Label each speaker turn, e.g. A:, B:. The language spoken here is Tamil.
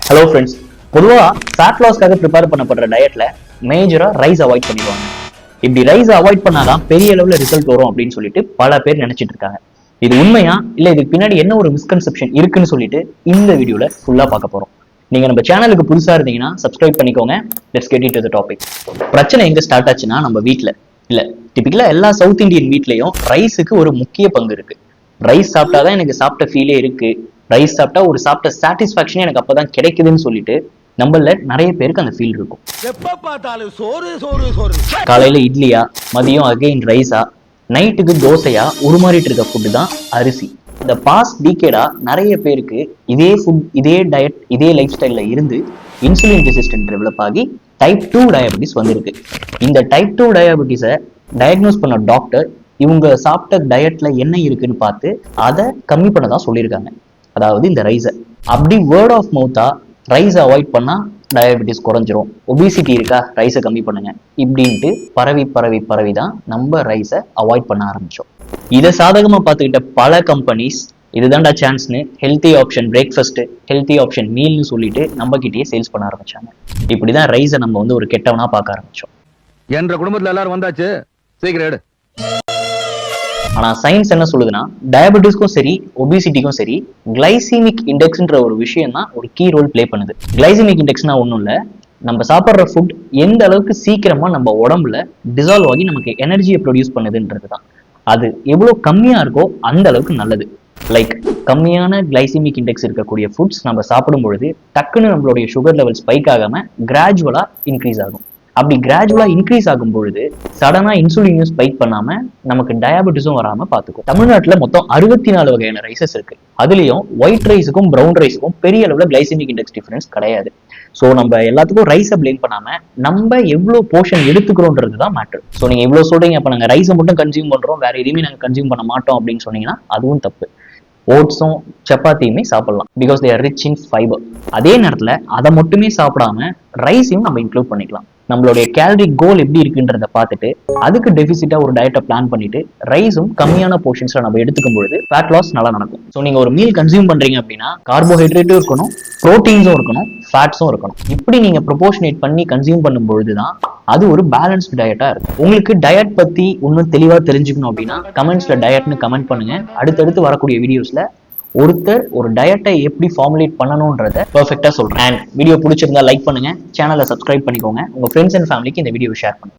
A: ஹலோ ஃப்ரெண்ட்ஸ், பொதுவாக ஃபேட் லாஸ்க்காக ப்ரிப்பேர் பண்ணப்படுற டயட்ல மேஜராக ரைஸ் அவாய்ட் பண்ணிடுவாங்க. இப்படி ரைஸ் அவாய்ட் பண்ணாதான் பெரிய அளவில் ரிசல்ட் வரும் அப்படின்னு சொல்லிட்டு பல பேர் நினைச்சிட்டு இருக்காங்க. இது உண்மையா இல்லை இதுக்கு பின்னாடி என்ன ஒரு மிஸ்கன்செப்ஷன் இருக்குன்னு சொல்லிட்டு இந்த வீடியோல ஃபுல்லா பார்க்க போறோம். நீங்க நம்ம சேனலுக்கு புதுசா இருந்தீங்கன்னா சப்ஸ்கிரைப் பண்ணிக்கோங்க. Let's get into the topic. பிரச்சனை எங்க ஸ்டார்ட் ஆச்சுன்னா நம்ம வீட்ல இல்ல, டிபிக்கலா எல்லா சவுத் இந்தியன் வீட்லயும் ரைஸுக்கு ஒரு முக்கிய பங்கு இருக்கு. ரைஸ் சாப்பிட்டாதான் எனக்கு சாப்பிட்ட ஃபீலே இருக்கு, ரைஸ் சாப்பிட்டா ஒரு சாப்பிட்ட சாட்டிஸ்பாக்சனே எனக்கு அப்பதான் கிடைக்குதுன்னு சொல்லிட்டு நம்மள நிறைய பேருக்கு அந்த ஃபீல் இருக்கும். காலையில இட்லியா, மதியம் அகைன் ரைஸா, நைட்டுக்கு தோசையா உருமாறிட்டு இருக்க ஃபுட்டு தான் அரிசி. இந்த பாஸ்ட் டீகேடா நிறைய பேருக்கு இதே ஃபுட், இதே டயட், இதே லைஃப் ஸ்டைல்ல இருந்து இன்சுலின் ரெசிஸ்டன்ட் டெவலப் ஆகி டைப் 2 டயபெட்டிஸ் வந்திருக்கு. இந்த டைப் 2 டயபெட்டிஸை டயக்னோஸ் பண்ண டாக்டர் இவங்க சாப்பிட்ட டயட்ல என்ன இருக்குன்னு பார்த்து அதை கம்மி பண்ண தான் சொல்லியிருக்காங்க. அதாவது இந்த ரைஸை அப்படி வேர்ட் ஆஃப் மவுத்தா ரைஸை அவாய்ட் பண்ணா டயபெட்டிஸ் குறைஞ்சிரும், ஒபிசிட்டி இருக்கா ரைஸை கம்மி பண்ணுங்க இப்படின்ட்டு பரவி தான் நம்ம ரைஸை அவாய்ட் பண்ண ஆரம்பிச்சோம். இதை சாதகமா பார்த்துக்கிட்ட பல கம்பெனிஸ் இதுதான்டா சான்ஸ்னு healthy option breakfast, healthy option மீல்னு சொல்லிட்டு நம்ம கிட்டேயே சேல்ஸ் பண்ண ஆரம்பிச்சாங்க. இப்படிதான் ரைஸை நம்ம ஒரு கெட்டவனா பார்க்க ஆரம்பிச்சோம்.
B: என்ற குடும்பத்துல எல்லாரும் வந்தாச்சு, சீக்கிரம்.
A: ஆனா சயின்ஸ் என்ன சொல்லுதுன்னா, டயபெட்டிஸ்க்கும் சரி ஒபிசிட்டிக்கும் சரி கிளைசிமிக் இண்டெக்ஸ்ன்ற ஒரு விஷயம் தான் ஒரு கீ ரோல் பிளே பண்ணுது. கிளைசிமிக் இண்டெக்ஸ்னா ஒன்றும் இல்லை, நம்ம சாப்பிட்ற ஃபுட் எந்த அளவுக்கு சீக்கிரமா நம்ம உடம்புல டிசால்வ் ஆகி நமக்கு எனர்ஜியை ப்ரொடியூஸ் பண்ணுதுன்றது தான். அது எவ்வளோ கம்மியா இருக்கோ அந்த அளவுக்கு நல்லது. லைக் கம்மியான கிளைசிமிக் இண்டெக்ஸ் இருக்கக்கூடிய ஃபுட்ஸ் நம்ம சாப்பிடும் பொழுது டக்குன்னு நம்மளுடைய சுகர் லெவல் ஸ்பைக் ஆகாம கிராஜுவலா இன்க்ரீஸ் ஆகும். அப்படி கிராஜுவலா இன்க்ரீஸ் ஆகும் பொழுது சடனா இன்சுலினையும் ஸ்பைக் பண்ணாம நமக்கு டயபெட்டிஸும் வராம பாத்துக்கும். தமிழ்நாட்டுல மொத்தம் 64 வகையான ரைசஸ் இருக்கு. அதுலயும் ஒயிட் ரைஸுக்கும் ப்ரௌன் ரைஸுக்கும் பெரிய அளவுல கிளைசிமிக் இண்டெக்ஸ் டிஃபரன்ஸ் கிடையாது. ஸோ நம்ம எல்லாத்துக்கும் ரைஸை பிளேம் பண்ணாம நம்ம எவ்வளவு போர்ஷன் எடுத்துக்கிறோன்றது தான் மேட்டர். ஸோ நீங்க எவ்வளவு சொல்றீங்க, அப்ப நாங்க ரைஸை மட்டும் கன்சியூம் பண்றோம், வேற எதுவுமே நாங்க கன்சியூம் பண்ண மாட்டோம் அப்படின்னு சொன்னீங்கன்னா அதுவும் தப்பு. ஓட்ஸும் சப்பாத்தியுமே சாப்பிடலாம், because they are rich in fibre. அதே நேரத்துல அதை மட்டுமே சாப்பிடாம ரைஸையும் நம்ம இன்க்ளூட் பண்ணிக்கலாம். நம்மளுடைய கேலரி கோல் எப்படி இருக்குன்றத பார்த்துட்டு அதுக்கு டெபிசிட்டா ஒரு டயட்டை பிளான் பண்ணிட்டு ரைஸும் கம்மியான போர்ஷன்ஸ்ல நம்ம எடுத்துக்கும் பொழுது ஃபேட் லாஸ் நல்லா நடக்கும். ஸோ நீங்க ஒரு மீல் கன்சியூம் பண்றீங்க அப்படின்னா கார்போஹைட்ரேட்டும் இருக்கணும், ப்ரோட்டீன்ஸும் இருக்கணும், ஃபேட்ஸும் இருக்கணும். இப்படி நீங்க ப்ரொபோர்ஷனேட் பண்ணி கன்சியூம் பண்ணும் பொழுதுதான் அது ஒரு பேலன்ஸ்டு டயட்டா இருக்கும். உங்களுக்கு டயட் பத்தி இன்னும் தெளிவா தெரிஞ்சுக்கணும் அப்படின்னா கமெண்ட்ஸ்ல டயட்னு கமெண்ட் பண்ணுங்க. அடுத்தடுத்து வரக்கூடிய வீடியோஸ்ல ஒருத்தர் ஒரு டயட்டை எப்படி ஃபார்முலேட் பண்ணணும்ன்றத பெர்ஃபெக்ட்டா சொல்றேன். அண்ட் வீடியோ பிடிச்சிருந்தா லைக் பண்ணுங்க, சேனலை சப்ஸ்கிரைப் பண்ணிக்கோங்க, உங்க ஃப்ரெண்ட்ஸ் அண்ட் ஃபேமிலிக்கு இந்த வீடியோ ஷேர் பண்ணுங்க.